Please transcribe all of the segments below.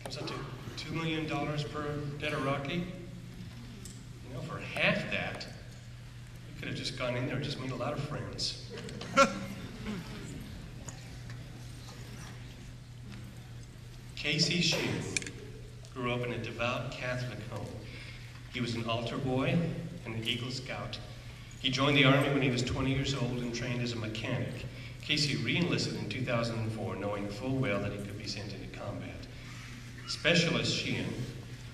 Comes up to $2 million per dead Iraqi. You know, for half that, we could have just gone in there and just made a lot of friends. Casey Sheehan grew up in a devout Catholic home. He was an altar boy and an Eagle Scout. He joined the Army when he was 20 years old and trained as a mechanic. Casey re-enlisted in 2004, knowing full well that he could be sent into combat. Specialist Sheehan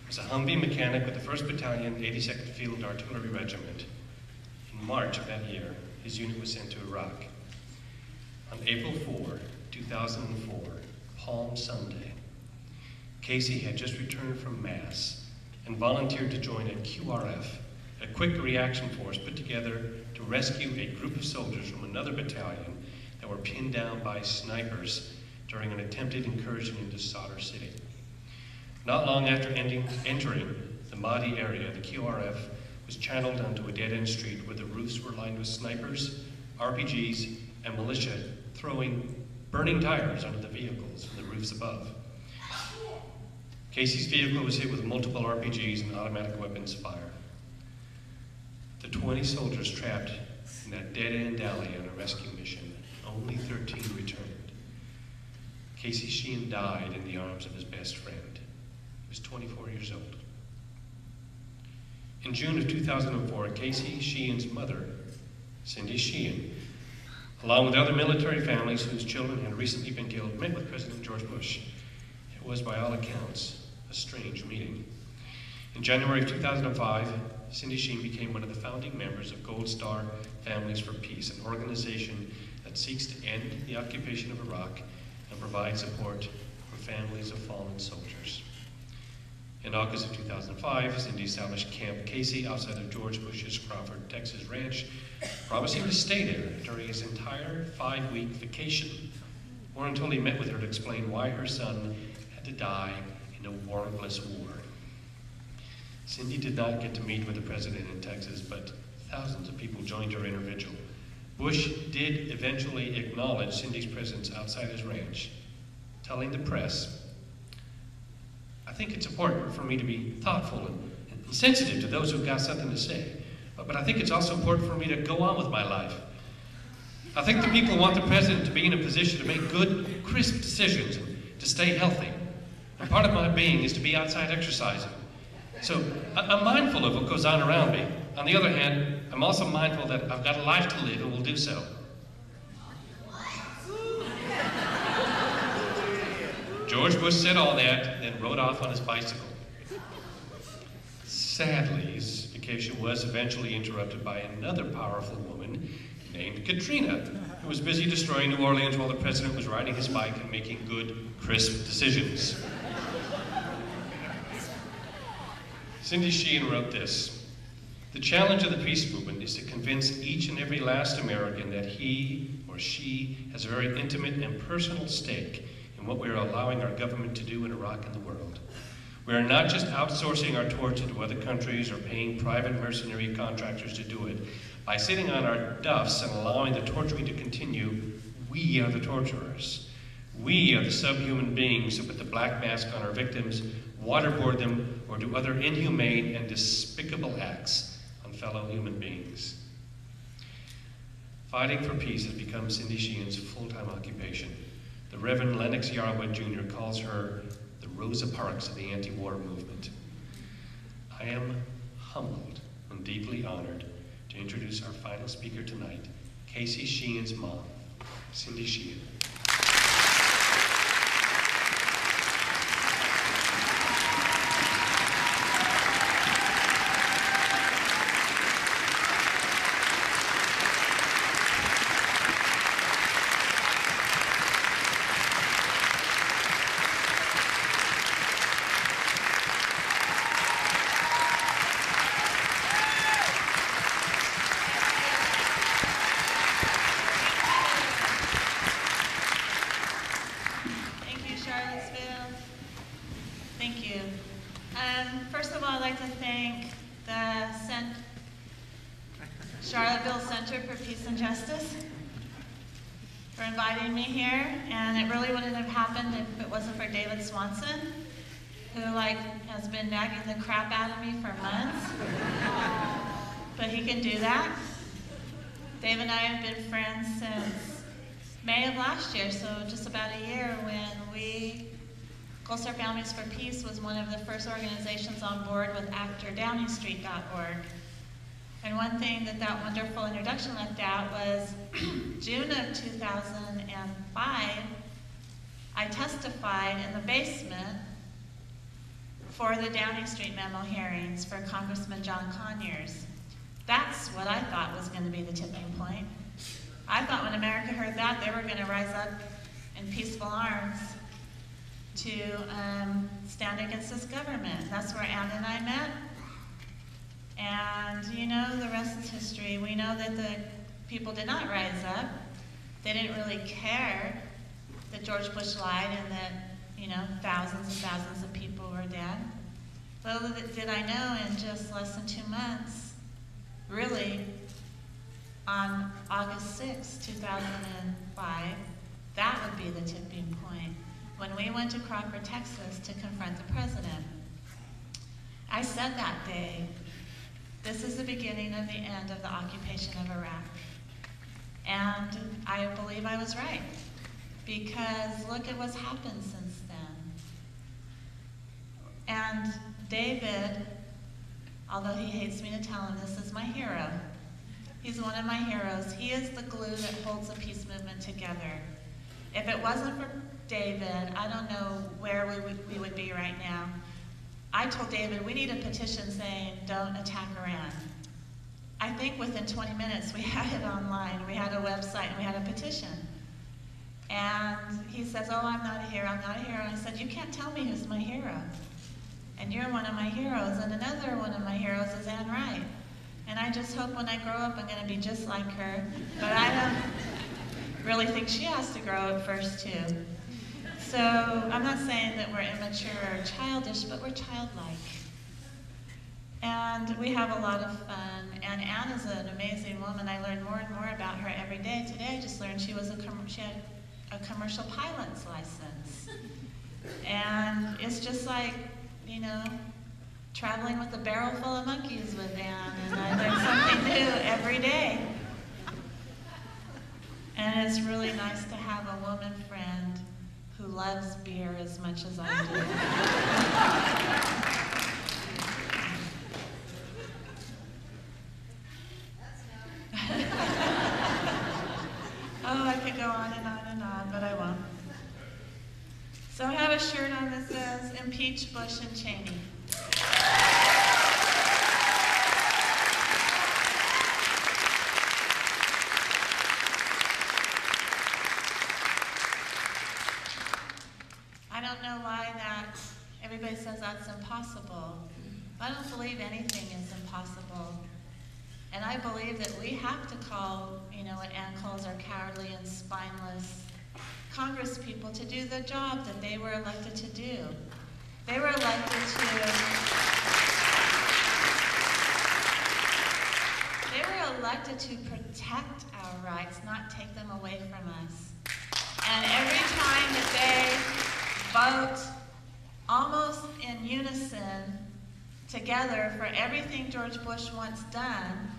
was a Humvee mechanic with the 1st Battalion, 82nd Field Artillery Regiment. In March of that year, his unit was sent to Iraq. On April 4, 2004, Palm Sunday, Casey had just returned from Mass and volunteered to join a QRF, a quick reaction force put together to rescue a group of soldiers from another battalion that were pinned down by snipers during an attempted incursion into Sadr City. Not long after entering the Mahdi area, the QRF was channeled onto a dead-end street where the roofs were lined with snipers, RPGs, and militia throwing burning tires onto the vehicles from the roofs above. Casey's vehicle was hit with multiple RPGs and automatic weapons fire. The 20 soldiers trapped in that dead-end alley on a rescue mission, only 13 returned. Casey Sheehan died in the arms of his best friend. He was 24 years old. In June of 2004, Casey Sheehan's mother, Cindy Sheehan, along with other military families whose children had recently been killed, met with President George Bush. It was, by all accounts, a strange meeting. In January of 2005, Cindy Sheehan became one of the founding members of Gold Star Families for Peace, an organization that seeks to end the occupation of Iraq and provide support for families of fallen soldiers. In August of 2005, Cindy established Camp Casey outside of George Bush's Crawford, Texas ranch, promising to stay there during his entire 5-week vacation, or until he met with her to explain why her son had to die in a warrantless war. Cindy did not get to meet with the president in Texas, but thousands of people joined her in her vigil. Bush did eventually acknowledge Cindy's presence outside his ranch, telling the press, "I think it's important for me to be thoughtful and sensitive to those who've got something to say, but I think it's also important for me to go on with my life. I think the people want the president to be in a position to make good, crisp decisions and to stay healthy. And part of my being is to be outside exercising. So I'm mindful of what goes on around me. On the other hand, I'm also mindful that I've got a life to live and will do so." George Bush said all that, then rode off on his bicycle. Sadly, his vacation was eventually interrupted by another powerful woman named Katrina, who was busy destroying New Orleans while the president was riding his bike and making good, crisp decisions. Cindy Sheehan wrote this: "The challenge of the peace movement is to convince each and every last American that he or she has a very intimate and personal stake in what we are allowing our government to do in Iraq and the world. We are not just outsourcing our torture to other countries or paying private mercenary contractors to do it. By sitting on our duffs and allowing the torturing to continue, we are the torturers. We are the subhuman beings who put the black mask on our victims, waterboard them, or do other inhumane and despicable acts on fellow human beings." Fighting for peace has become Cindy Sheehan's full-time occupation. The Reverend Lennox Yarwood Jr. calls her the Rosa Parks of the anti-war movement. I am humbled and deeply honored to introduce our final speaker tonight, Casey Sheehan's mom, Cindy Sheehan. Charlottesville Center for Peace and Justice for inviting me here, and it really wouldn't have happened if it wasn't for David Swanson, who has been nagging the crap out of me for months. But he can do that. Dave and I have been friends since May of last year, so just about a year, when Gold Star Families for Peace was one of the first organizations on board with AfterDowningStreet.org. And one thing that wonderful introduction left out was June of 2005, I testified in the basement for the Downing Street memo hearings for Congressman John Conyers. That's what I thought was going to be the tipping point. I thought when America heard that, they were going to rise up in peaceful arms to stand against this government. That's where Ann and I met. And the rest is history. We know that the people did not rise up. They didn't really care that George Bush lied and that, thousands and thousands of people were dead. Little did I know, in just less than 2 months, really, on August 6, 2005, that would be the tipping point, when we went to Crawford, Texas to confront the president. I said that day, this is the beginning of the end of the occupation of Iraq. And I believe I was right, because look at what's happened since then. And David, although he hates me to tell him this, is my hero. He's one of my heroes. He is the glue that holds the peace movement together. If it wasn't for David, I don't know where we would be right now. I told David, we need a petition saying, don't attack Iran. I think within 20 minutes we had it online. We had a website and we had a petition. And he says, oh, I'm not a hero, I'm not a hero. And I said, you can't tell me who's my hero. And you're one of my heroes, and another one of my heroes is Ann Wright. And I just hope when I grow up I'm going to be just like her. But I don't really think she has to grow up first, too. So I'm not saying that we're immature or childish, but we're childlike. And we have a lot of fun. And Ann is an amazing woman. I learn more and more about her every day. Today I just learned she had a commercial pilot's license. And it's just like, traveling with a barrel full of monkeys with Ann. And I learn something new every day. And it's really nice to have a woman friend who loves beer as much as I do. Oh, I could go on and on and on, but I won't. So I have a shirt on that says, Impeach Bush and Cheney. I don't know why everybody says that's impossible. I don't believe anything is impossible. And I believe that we have to call, what Ann calls our cowardly and spineless Congress people to do the job that they were elected to do. They were elected to protect our rights, not take them away from us. And every time that they vote almost in unison together for everything George Bush wants done,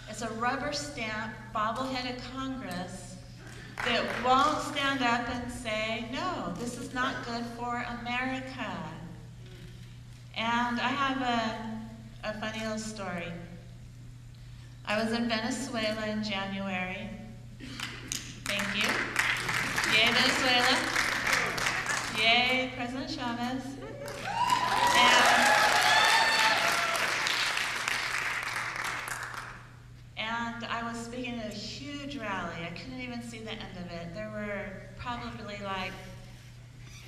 it's a rubber stamp, bobbleheaded Congress that won't stand up and say, no, this is not good for America. And I have a funny little story. I was in Venezuela in January. Thank you. Yay, Venezuela. Yay, President Chavez. And I was speaking at a huge rally. I couldn't even see the end of it. There were probably like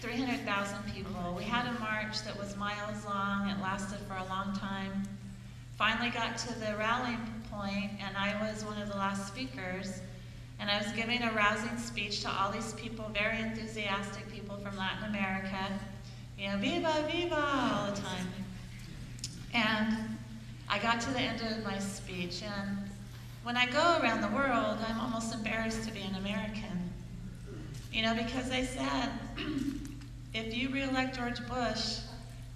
300,000 people. We had a march that was miles long. It lasted for a long time. Finally got to the rallying point, and I was one of the last speakers. And I was giving a rousing speech to all these people, very enthusiastic people from Latin America. Viva, viva, all the time. And I got to the end of my speech, and when I go around the world, I'm almost embarrassed to be an American. Because they said, if you re-elect George Bush,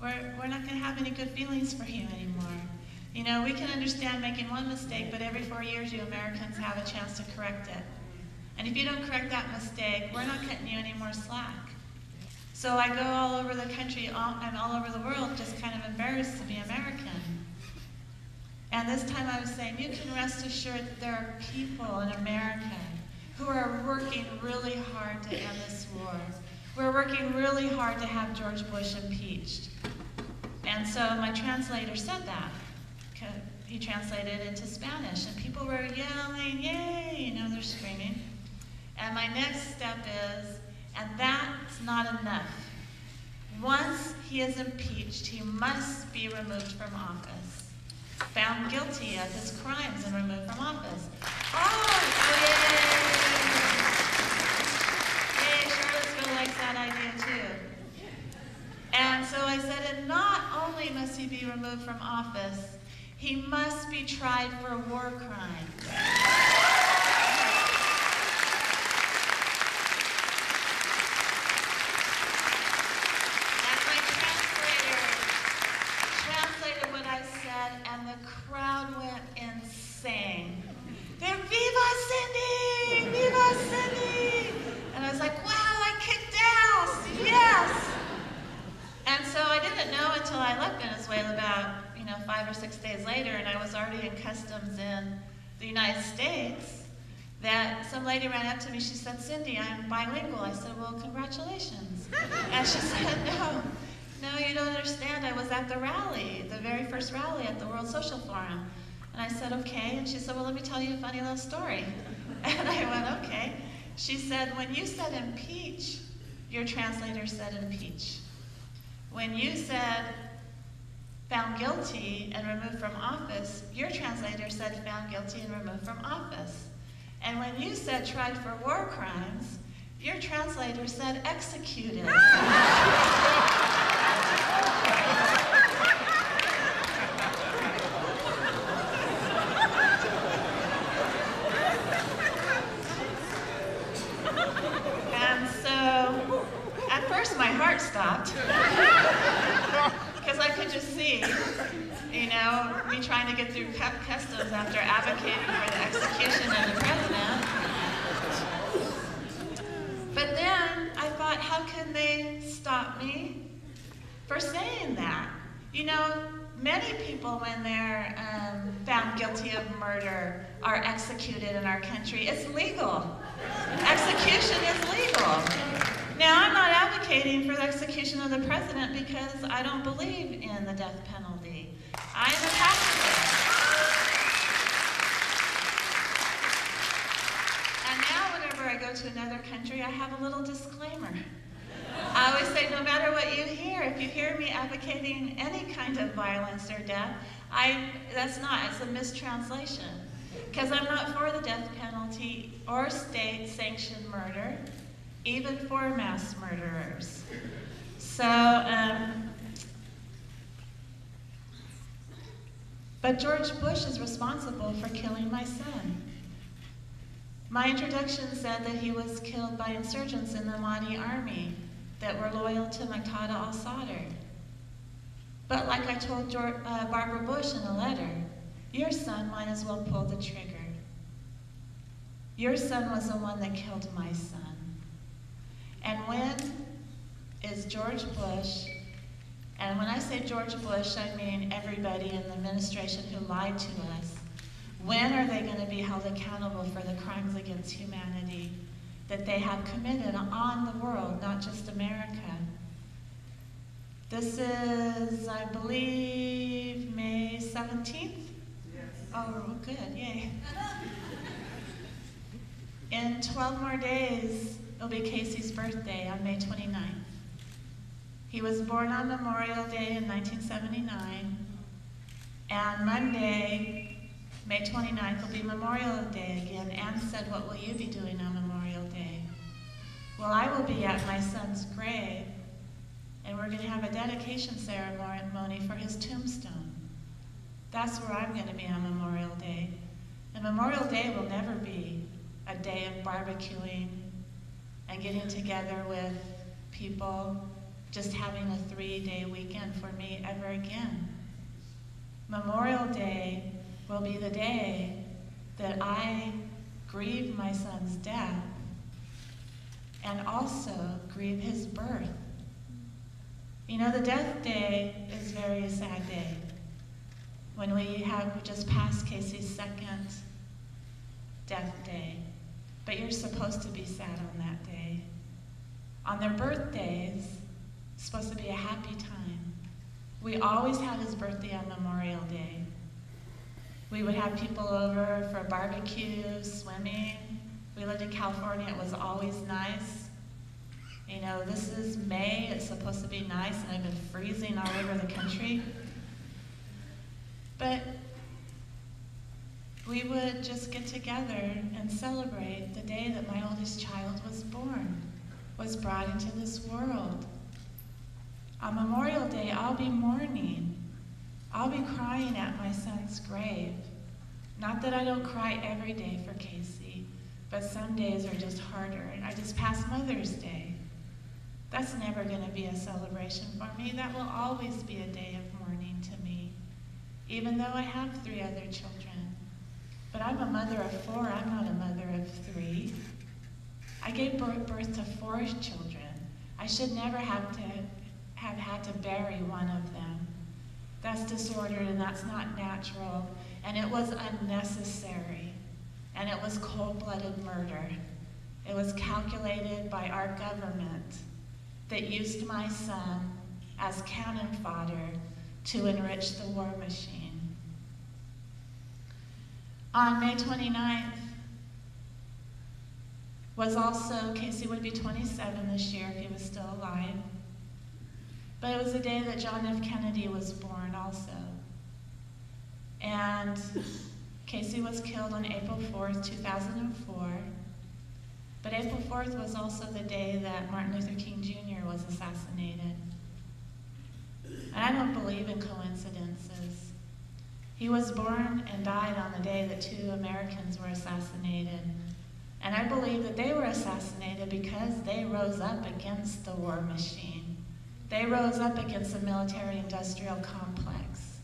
we're not going to have any good feelings for you anymore. You know, we can understand making one mistake, but every 4 years you Americans have a chance to correct it. And if you don't correct that mistake, we're not cutting you any more slack. So I go all over the country and all over the world just kind of embarrassed to be American. And this time I was saying, you can rest assured that there are people in America who are working really hard to end this war. We're working really hard to have George Bush impeached. And so my translator said that. He translated it into Spanish, and people were yelling, yay, you know, they're screaming. And my next step is, and that's not enough. Once he is impeached, he must be removed from office, found guilty of his crimes and removed from office. Oh, yay! Yay, Charlottesville likes that idea too. And so I said, and not only must he be removed from office, he must be tried for war crimes. And my translated what I said, and the crowd went insane. They're, Viva Cindy! Viva Cindy! And I was like, wow, I kicked ass! Yes! And so I didn't know until I left Venezuela about 5 or 6 days later, and I was already in customs in the United States, that some lady ran up to me. She said, Cindy, I'm bilingual. I said, well, congratulations. And she said, no, you don't understand. I was at the rally, the very first rally at the World Social Forum. And I said, okay. And she said, well, let me tell you a funny little story. And I went, okay. She said, when you said impeach, your translator said impeach. When you said found guilty and removed from office, your translator said found guilty and removed from office. And when you said tried for war crimes, your translator said executed. And so, at first my heart stopped. Because I could just see, me trying to get through customs after advocating for the execution of the president. But then I thought, how can they stop me for saying that? Many people, when they're found guilty of murder, are executed in our country. It's legal. Execution is legal. Now, I'm not advocating for the execution of the president because I don't believe in the death penalty. I am a pacifist. And now, whenever I go to another country, I have a little disclaimer. I always say, no matter what you hear, if you hear me advocating any kind of violence or death, it's a mistranslation. Because I'm not for the death penalty or state-sanctioned murder, even for mass murderers. So, but George Bush is responsible for killing my son. My introduction said that he was killed by insurgents in the Mahdi army that were loyal to Muqtada al-Sadr. But like I told Barbara Bush in a letter, your son might as well pull the trigger. Your son was the one that killed my son. And when is George Bush, and when I say George Bush, I mean everybody in the administration who lied to us, when are they going to be held accountable for the crimes against humanity that they have committed on the world, not just America? This is, I believe, May 17th? Yes. Oh, good, yay. In 12 more days, it'll be Casey's birthday on May 29th. He was born on Memorial Day in 1979, and Monday, May 29th, will be Memorial Day again. Anne said, what will you be doing on Memorial Day? Well, I will be at my son's grave, and we're going to have a dedication ceremony for his tombstone. That's where I'm going to be on Memorial Day. And Memorial Day will never be a day of barbecuing and getting together with people just having a 3-day weekend for me ever again. Memorial Day will be the day that I grieve my son's death and also grieve his birth. You know, the death day is a very sad day. When we have just passed Casey's second death day. But you're supposed to be sad on that day. On their birthdays, it's supposed to be a happy time. We always had his birthday on Memorial Day. We would have people over for barbecue, swimming. We lived in California, it was always nice. You know, this is May, it's supposed to be nice, and I've been freezing all over the country. But we would just get together and celebrate the day that my oldest child was born, was brought into this world. On Memorial Day, I'll be mourning. I'll be crying at my son's grave. Not that I don't cry every day for Casey, but some days are just harder. I just passed Mother's Day. That's never going to be a celebration for me. That will always be a day of mourning to me, even though I have 3 other children. But I'm a mother of 4, I'm not a mother of 3. I gave birth to 4 children. I should never have had to bury one of them. That's disordered and that's not natural, and it was unnecessary, and it was cold-blooded murder. It was calculated by our government that used my son as cannon fodder to enrich the war machine. On May 29th was also, Casey would be 27 this year if he was still alive. But it was the day that John F. Kennedy was born also. And Casey was killed on April 4th, 2004. But April 4th was also the day that Martin Luther King Jr. was assassinated. And I don't believe in coincidences. He was born and died on the day that 2 Americans were assassinated. And I believe that they were assassinated because they rose up against the war machine. They rose up against the military-industrial complex.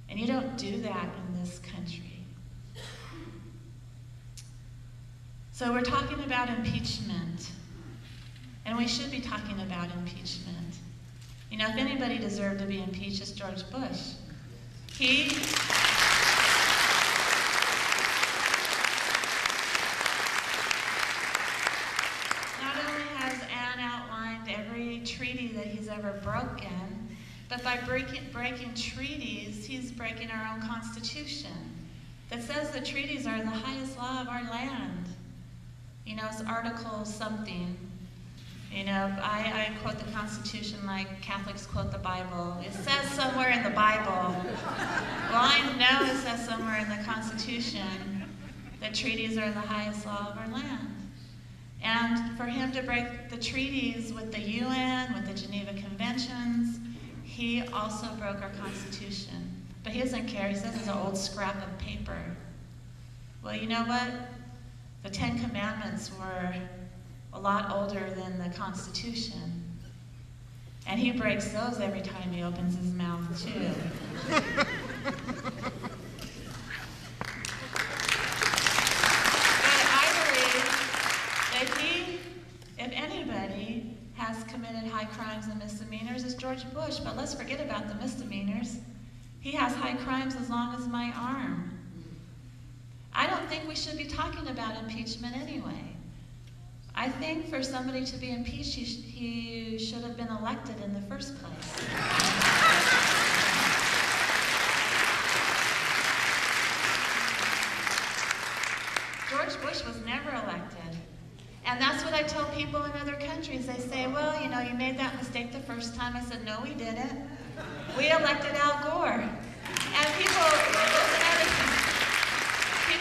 And you don't do that in this country. So we're talking about impeachment. And we should be talking about impeachment. You know, if anybody deserved to be impeached, it's George Bush. He not only has Anne outlined every treaty that he's ever broken, but by breaking treaties, he's breaking our own Constitution that says the treaties are the highest law of our land. You know, it's Article something. You know, I quote the Constitution like Catholics quote the Bible. It says somewhere in the Bible. Well, I know it says somewhere in the Constitution that treaties are the highest law of our land. And for him to break the treaties with the UN, with the Geneva Conventions, he also broke our Constitution. But he doesn't care. He says it's an old scrap of paper. Well, you know what? The 10 Commandments were a lot older than the Constitution. And he breaks those every time he opens his mouth, too. But I believe that he, if anybody, has committed high crimes and misdemeanors, it's George Bush. But let's forget about the misdemeanors. He has high crimes as long as my arm. I don't think we should be talking about impeachment anyway. I think for somebody to be impeached, he should have been elected in the first place. George Bush was never elected. And that's what I tell people in other countries. They say, well, you know, you made that mistake the first time. I said, no, we didn't. We elected Al Gore. And people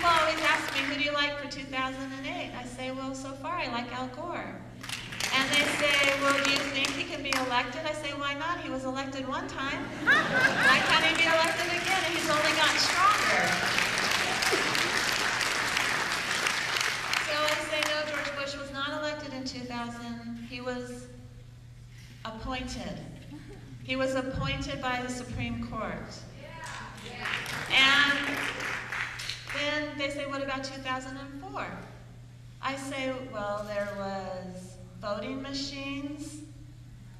always ask me, who do you like for 2008? I say, well, so far I like Al Gore. And they say, well, do you think he can be elected? I say, why not? He was elected one time. Why can't he be elected again? And he's only gotten stronger. So I say, no, George Bush was not elected in 2000. He was appointed. He was appointed by the Supreme Court. And then they say, what about 2004? I say, well, there was voting machines,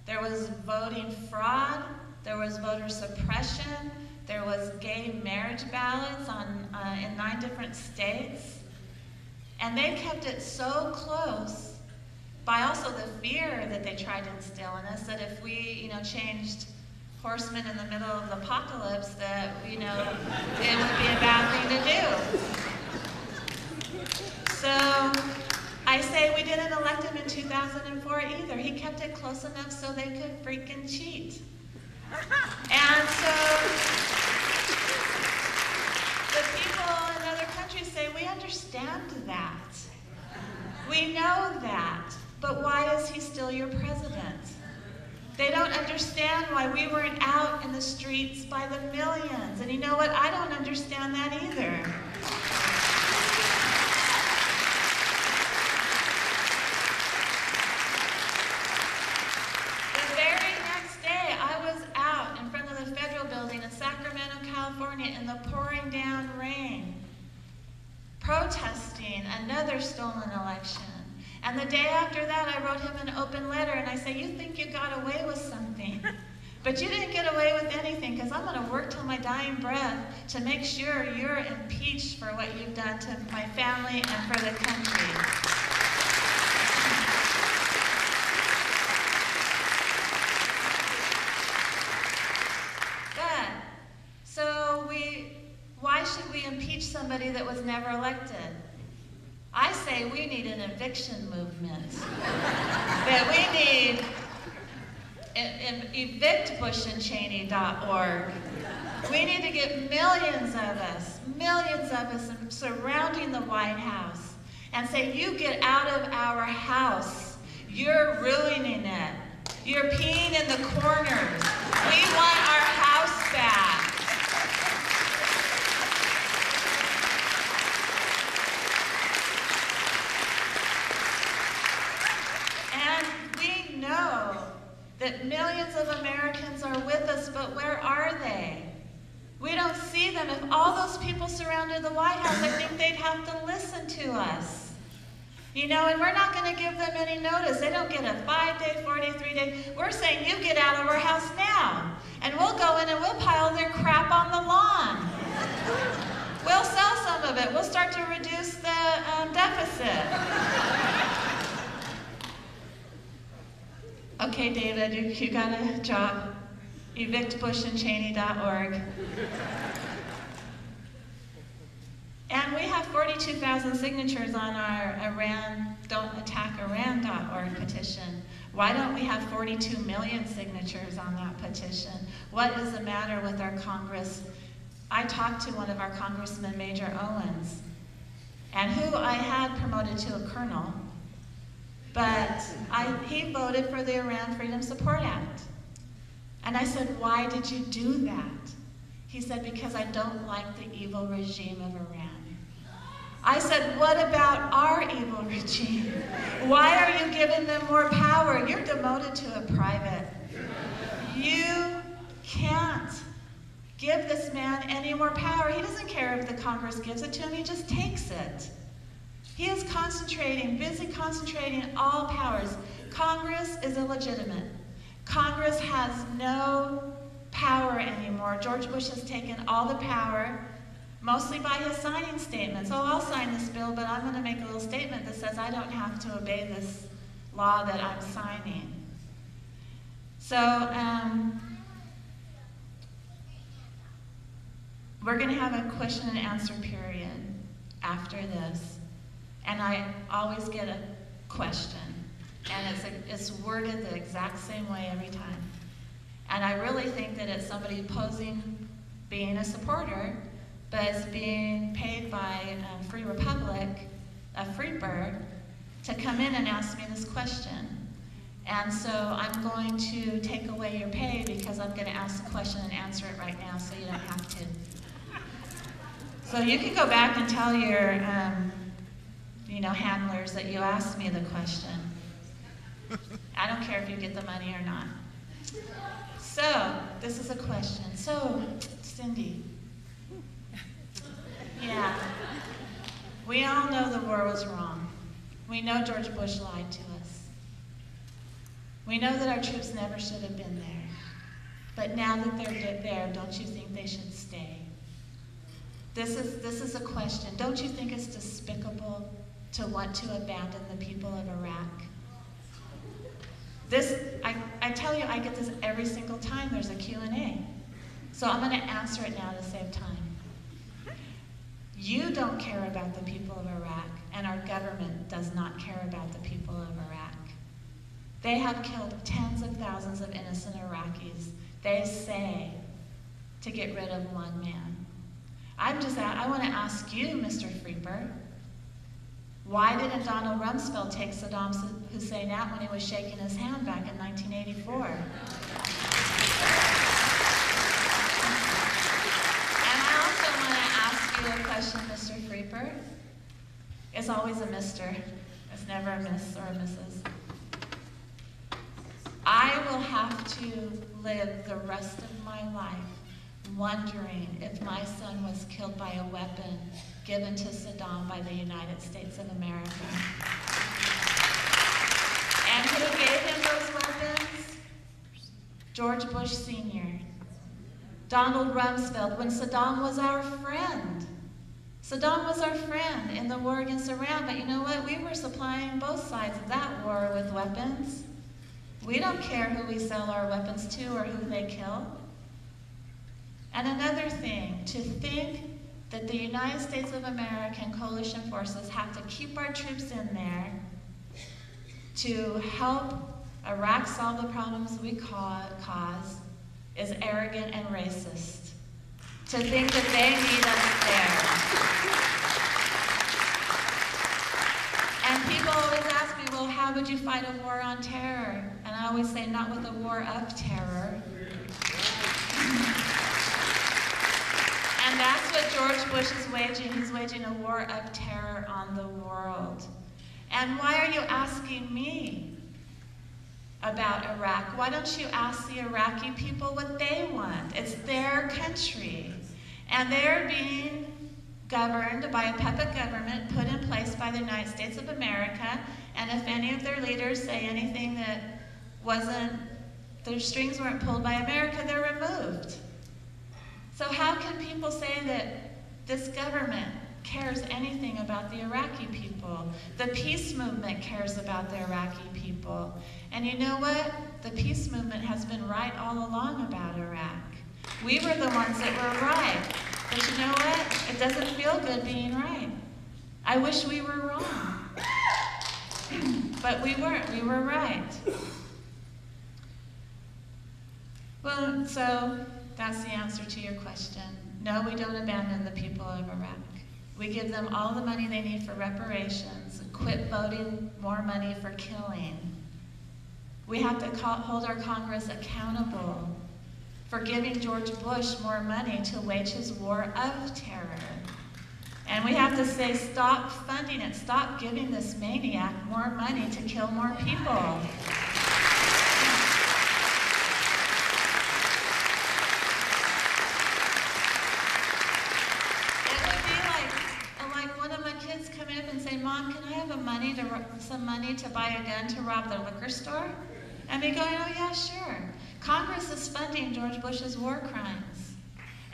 there was voting fraud, there was voter suppression, there was gay marriage ballots in 9 different states. And they kept it so close by also the fear that they tried to instill in us that if we, changed horsemen in the middle of the apocalypse, that, it would be a bad thing to do. So I say we didn't elect him in 2004 either. He kept it close enough so they could freaking cheat. And so the people in other countries say, we understand that. We know that. But why is he still your president? They don't understand why we weren't out in the streets by the millions. And you know what? I don't understand that either. The very next day, I was out in front of the federal building in Sacramento, California, in the pouring down rain, protesting another stolen election. And the day after that, I wrote him an open letter, and I said, you think you got away with something, but you didn't get away with anything, because I'm going to work till my dying breath to make sure you're impeached for what you've done to my family and for the country. But, so why should we impeach somebody that was never elected? I say we need an eviction movement. That we need evictbushandcheney.org. We need to get millions of us surrounding the White House and say, you get out of our house. You're ruining it. You're peeing in the corners. We want our house back. That millions of Americans are with us, but where are they? We don't see them. If all those people surrounded the White House, I think they'd have to listen to us. And we're not going to give them any notice. They don't get a 5-day, 43-day. We're saying, you get out of our house now. And we'll go in and we'll pile their crap on the lawn. We'll sell some of it. We'll start to reduce the deficit. Okay, David, you got a job. Evictbushandcheney.org. And we have 42,000 signatures on our Don'tAttackIran.org petition. Why don't we have 42 million signatures on that petition? What is the matter with our Congress? I talked to one of our congressmen, Major Owens, and who I had promoted to a colonel. But he voted for the Iran Freedom Support Act. And I said, why did you do that? He said, because I don't like the evil regime of Iran. I said, what about our evil regime? Why are you giving them more power? You're demoted to a private. You can't give this man any more power. He doesn't care if the Congress gives it to him, he just takes it. He is busy concentrating all powers. Congress is illegitimate. Congress has no power anymore. George Bush has taken all the power, mostly by his signing statements. Oh, I'll sign this bill, but I'm going to make a little statement that says I don't have to obey this law that I'm signing. So, we're going to have a question and answer period after this. And I always get a question, and it's worded the exact same way every time. And I really think that it's somebody posing being a supporter, but it's being paid by Free Republic, a free bird, to come in and ask me this question. And so I'm going to take away your pay because I'm going to ask the question and answer it right now so you don't have to. So you can go back and tell your handlers that you asked me the question. I don't care if you get the money or not. So, this is a question. So, Cindy, yeah, we all know the war was wrong. We know George Bush lied to us. We know that our troops never should have been there. But now that they're there, don't you think they should stay? This is a question. Don't you think it's despicable to want to abandon the people of Iraq? I tell you, I get this every single time there's a Q&A. So I'm going to answer it now to save time. You don't care about the people of Iraq, and our government does not care about the people of Iraq. They have killed tens of thousands of innocent Iraqis, they say, to get rid of one man. I want to ask you, Mr. Freeper, why didn't Donald Rumsfeld take Saddam Hussein out when he was shaking his hand back in 1984? And I also want to ask you a question, Mr. Freeper. It's always a mister. It's never a miss or a missus. I will have to live the rest of my life wondering if my son was killed by a weapon given to Saddam by the United States of America. And who gave him those weapons? George Bush Sr. Donald Rumsfeld, when Saddam was our friend. Saddam was our friend in the war against Iran, but you know what? We were supplying both sides of that war with weapons. We don't care who we sell our weapons to or who they kill. And another thing, to think that the United States of America and coalition forces have to keep our troops in there to help Iraq solve the problems we cause is arrogant and racist. To think that they need us there. And people always ask me, well, how would you fight a war on terror? And I always say, not with a war of terror. And that's what George Bush is waging. He's waging a war of terror on the world. And why are you asking me about Iraq? Why don't you ask the Iraqi people what they want? It's their country. And they're being governed by a puppet government put in place by the United States of America. And if any of their leaders say anything that their strings weren't pulled by America, they're removed. So how can people say that this government cares anything about the Iraqi people? The peace movement cares about the Iraqi people. And you know what? The peace movement has been right all along about Iraq. We were the ones that were right. But you know what? It doesn't feel good being right. I wish we were wrong. But we weren't. We were right. Well, so that's the answer to your question. No, we don't abandon the people of Iraq. We give them all the money they need for reparations, quit voting more money for killing. We have to hold our Congress accountable for giving George Bush more money to wage his war of terror. And we have to say, stop funding it, stop giving this maniac more money to kill more people. Mom, can I have some money to buy a gun to rob the liquor store? And me going, oh yeah, sure. Congress is funding George Bush's war crimes.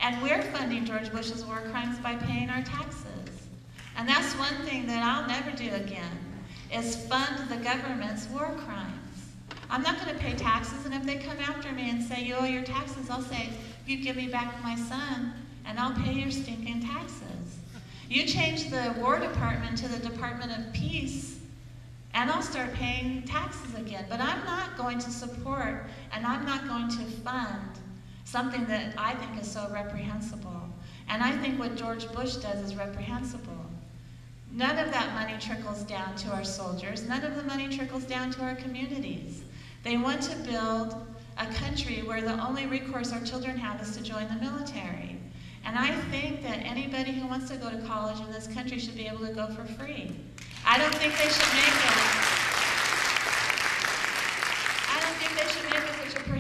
And we're funding George Bush's war crimes by paying our taxes. And that's one thing that I'll never do again, is fund the government's war crimes. I'm not going to pay taxes, and if they come after me and say, you owe your taxes, I'll say, you give me back my son, and I'll pay your stinking taxes. You change the War Department to the Department of Peace, and I'll start paying taxes again. But I'm not going to support, and I'm not going to fund something that I think is so reprehensible. And I think what George Bush does is reprehensible. None of that money trickles down to our soldiers. None of the money trickles down to our communities. They want to build a country where the only recourse our children have is to join the military. And I think that anybody who wants to go to college in this country should be able to go for free. I don't think they should make it.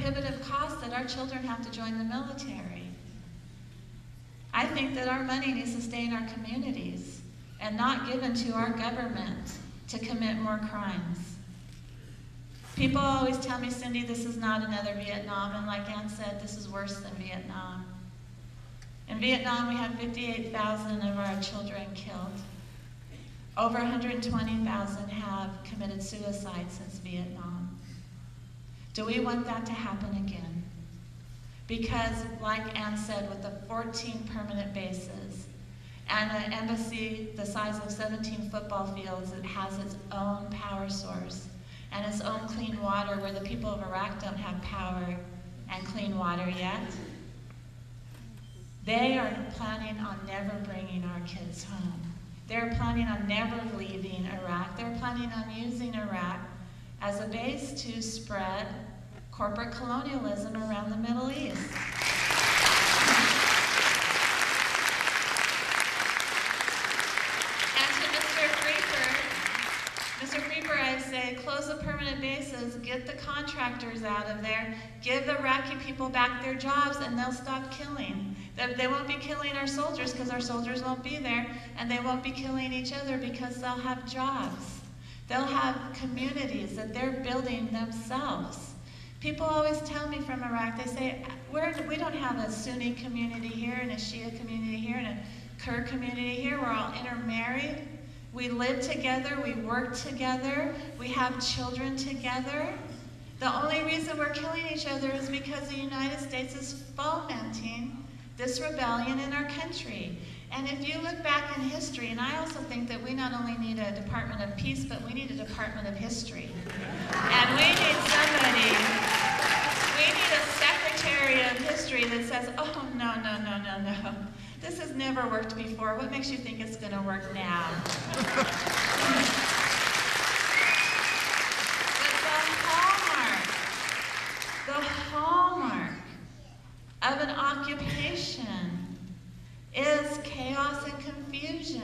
prohibitive cost that our children have to join the military. I think that our money needs to stay in our communities and not given to our government to commit more crimes. People always tell me, Cindy, this is not another Vietnam, and like Ann said, this is worse than Vietnam. In Vietnam, we had 58,000 of our children killed. Over 120,000 have committed suicide since Vietnam. Do we want that to happen again? Because, like Ann said, with the 14 permanent bases and an embassy the size of 17 football fields, it has its own power source and its own clean water, where the people of Iraq don't have power and clean water yet. They are planning on never bringing our kids home. They're planning on never leaving Iraq. They're planning on using Iraq as a base to spread corporate colonialism around the Middle East. And to Mr. Freeper, I say, close the permanent bases, get the contractors out of there, give the Iraqi people back their jobs, and they'll stop killing. They won't be killing our soldiers because our soldiers won't be there, and they won't be killing each other because they'll have jobs. They'll have communities that they're building themselves. People always tell me from Iraq, they say, we don't have a Sunni community here and a Shia community here and a Kurd community here. We're all intermarried. We live together, we work together, we have children together. The only reason we're killing each other is because the United States is fomenting this rebellion in our country. And if you look back in history, and I also think that we not only need a Department of Peace, but we need a Department of History. And we need a Secretary of History that says, oh, no. This has never worked before. What makes you think it's going to work now? But the hallmark of an occupation is chaos and confusion.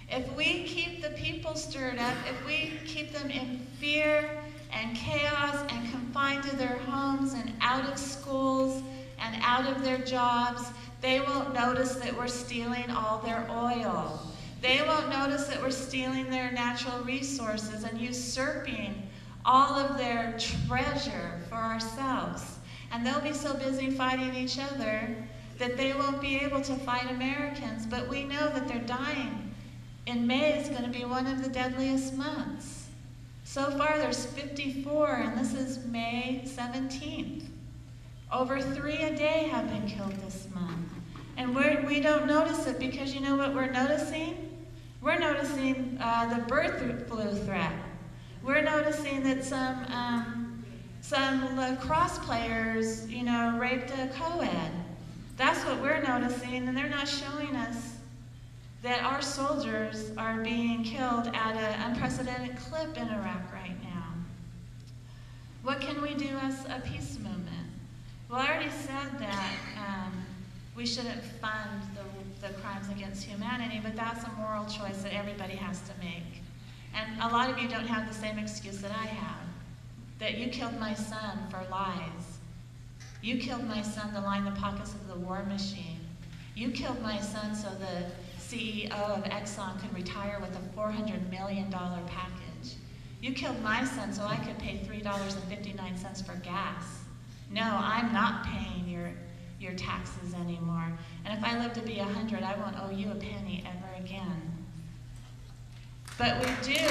If we keep the people stirred up, if we keep them in fear and chaos and confined to their homes and out of schools and out of their jobs, they won't notice that we're stealing all their oil. They won't notice that we're stealing their natural resources and usurping all of their treasure for ourselves. And they'll be so busy fighting each other that they won't be able to fight Americans. But we know that they're dying. In May, it's going to be one of the deadliest months. So far, there's 54, and this is May 17th. Over 3 a day have been killed this month. And we don't notice it because you know what we're noticing? We're noticing the bird flu threat. We're noticing that some lacrosse players, raped a co-ed. That's what we're noticing, and they're not showing us that our soldiers are being killed at an unprecedented clip in Iraq right now. What can we do as a peace movement? Well, I already said that we shouldn't fund the crimes against humanity, but that's a moral choice that everybody has to make. And a lot of you don't have the same excuse that I have, that you killed my son for lies. You killed my son to line the pockets of the war machine. You killed my son so the CEO of Exxon could retire with a $400 million package. You killed my son so I could pay $3.59 for gas. No, I'm not paying your taxes anymore. And if I live to be 100, I won't owe you a penny ever again. But we do.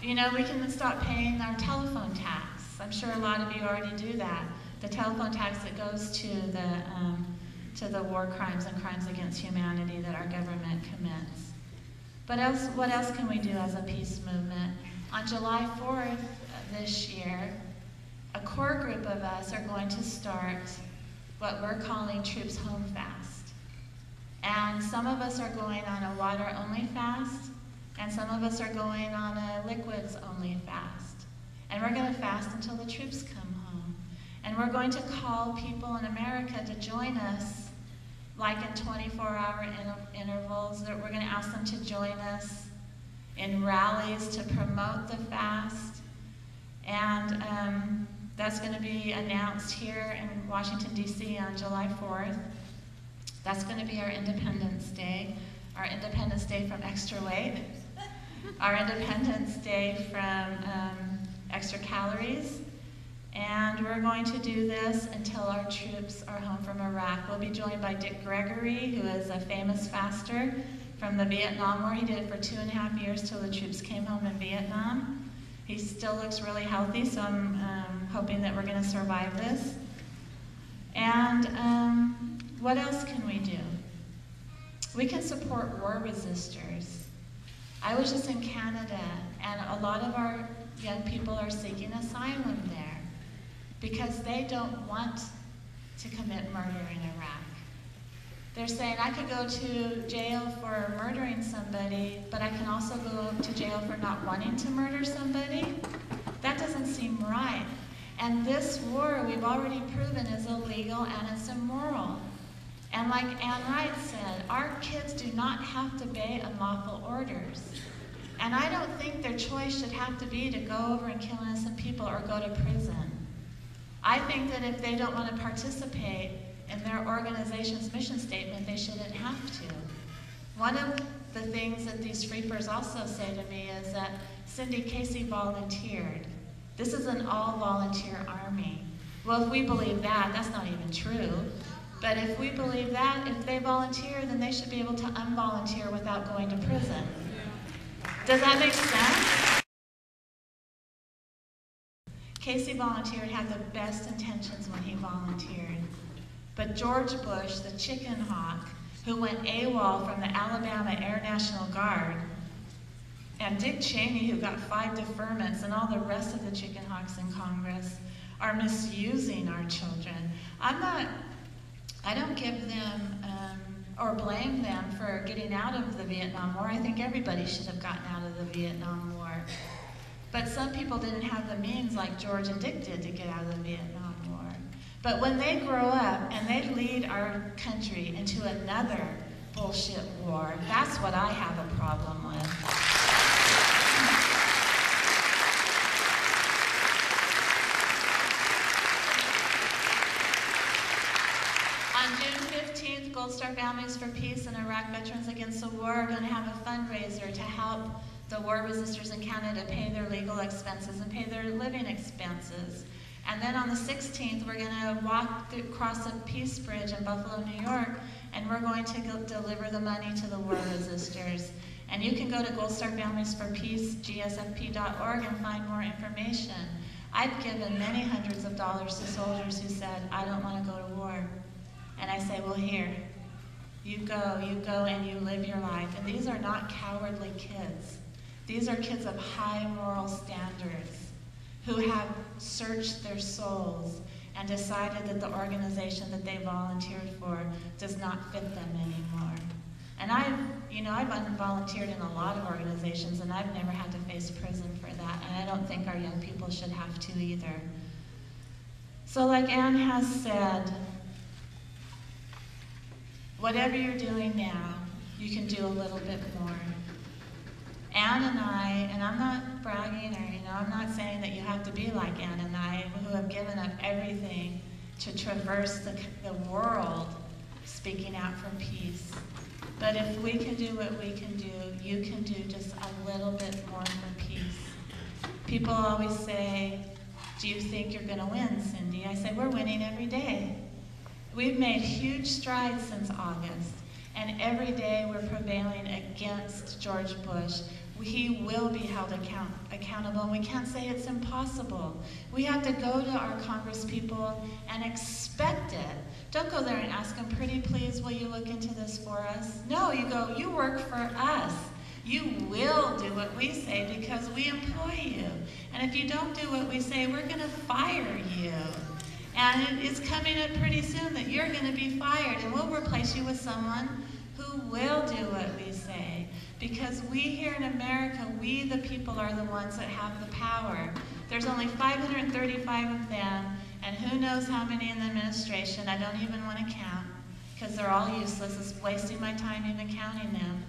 We can stop paying our telephone tax. I'm sure a lot of you already do that. The telephone tax that goes to the war crimes and crimes against humanity that our government commits. But what else can we do as a peace movement? On July 4th this year, a core group of us are going to start what we're calling Troops Home Fast. And some of us are going on a water-only fast, and some of us are going on a liquids-only fast. And we're going to fast until the troops come home. And we're going to call people in America to join us, like in 24-hour intervals. That we're going to ask them to join us in rallies to promote the fast. And that's going to be announced here in Washington, D.C. on July 4th. That's going to be our Independence Day from extra weight, our Independence Day from extra calories. And we're going to do this until our troops are home from Iraq. We'll be joined by Dick Gregory, who is a famous faster from the Vietnam War. He did it for 2.5 years till the troops came home in Vietnam. He still looks really healthy, so I'm hoping that we're going to survive this. And what else can we do? We can support war resistors. I was just in Canada, and a lot of our young people are seeking asylum there because they don't want to commit murder in Iraq. They're saying, I could go to jail for murdering somebody, but I can also go to jail for not wanting to murder somebody. That doesn't seem right. And this war, we've already proven, is illegal and it's immoral. And like Ann Wright said, our kids do not have to obey unlawful orders. And I don't think their choice should have to be to go over and kill innocent people or go to prison. I think that if they don't want to participate in their organization's mission statement, they shouldn't have to. One of the things that these freepers also say to me is that Cindy Casey volunteered. This is an all-volunteer army. Well, if we believe that, that's not even true. But if we believe that, if they volunteer, then they should be able to unvolunteer without going to prison. Does that make sense? Casey volunteered, had the best intentions when he volunteered. But George Bush, the chicken hawk, who went AWOL from the Alabama Air National Guard, and Dick Cheney, who got 5 deferments, and all the rest of the chicken hawks in Congress, are misusing our children. I don't give them or blame them for getting out of the Vietnam War. I think everybody should have gotten out of the Vietnam War. But some people didn't have the means like George and Dick did to get out of the Vietnam War. But when they grow up and they lead our country into another bullshit war, that's what I have a problem with. On June 15th, Gold Star Families for Peace and Iraq Veterans Against the War are going to have a fundraiser to help the war resistors in Canada pay their legal expenses and pay their living expenses. And then on the 16th, we're going to walk across the Peace Bridge in Buffalo, New York, and we're going to deliver the money to the war resistors. And you can go to Gold Star Families for Peace, gsfp.org, and find more information. I've given many hundreds of dollars to soldiers who said, I don't want to go to war. And I say, well, here, you go and you live your life. And these are not cowardly kids. These are kids of high moral standards who have searched their souls and decided that the organization that they volunteered for does not fit them anymore. And I've volunteered in a lot of organizations, and I've never had to face prison for that, and I don't think our young people should have to either. So like Ann has said, whatever you're doing now, you can do a little bit more. Ann and I, and I'm not bragging or, I'm not saying that you have to be like Ann and I, who have given up everything to traverse the world speaking out for peace. But if we can do what we can do, you can do just a little bit more for peace. People always say, do you think you're going to win, Cindy? I say, we're winning every day. We've made huge strides since August, and every day we're prevailing against George Bush. He will be held accountable, and we can't say it's impossible. We have to go to our congresspeople and expect it. Don't go there and ask them, pretty please, will you look into this for us? No, you go, you work for us. You will do what we say because we employ you. And if you don't do what we say, we're going to fire you. And it's coming up pretty soon that you're going to be fired, and we'll replace you with someone who will do what we say. Because we here in America, we the people are the ones that have the power. There's only 535 of them, and who knows how many in the administration. I don't even want to count, because they're all useless. It's wasting my time even counting them.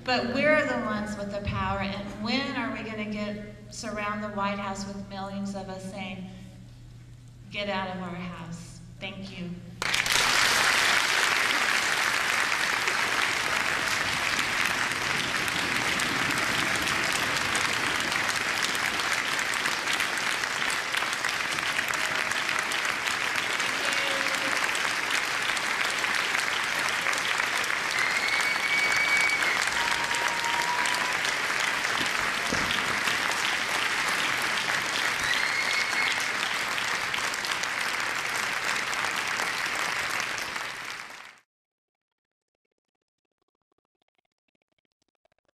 But we're the ones with the power, and when are we going to get surround the White House with millions of us saying, get out of our house. Thank you.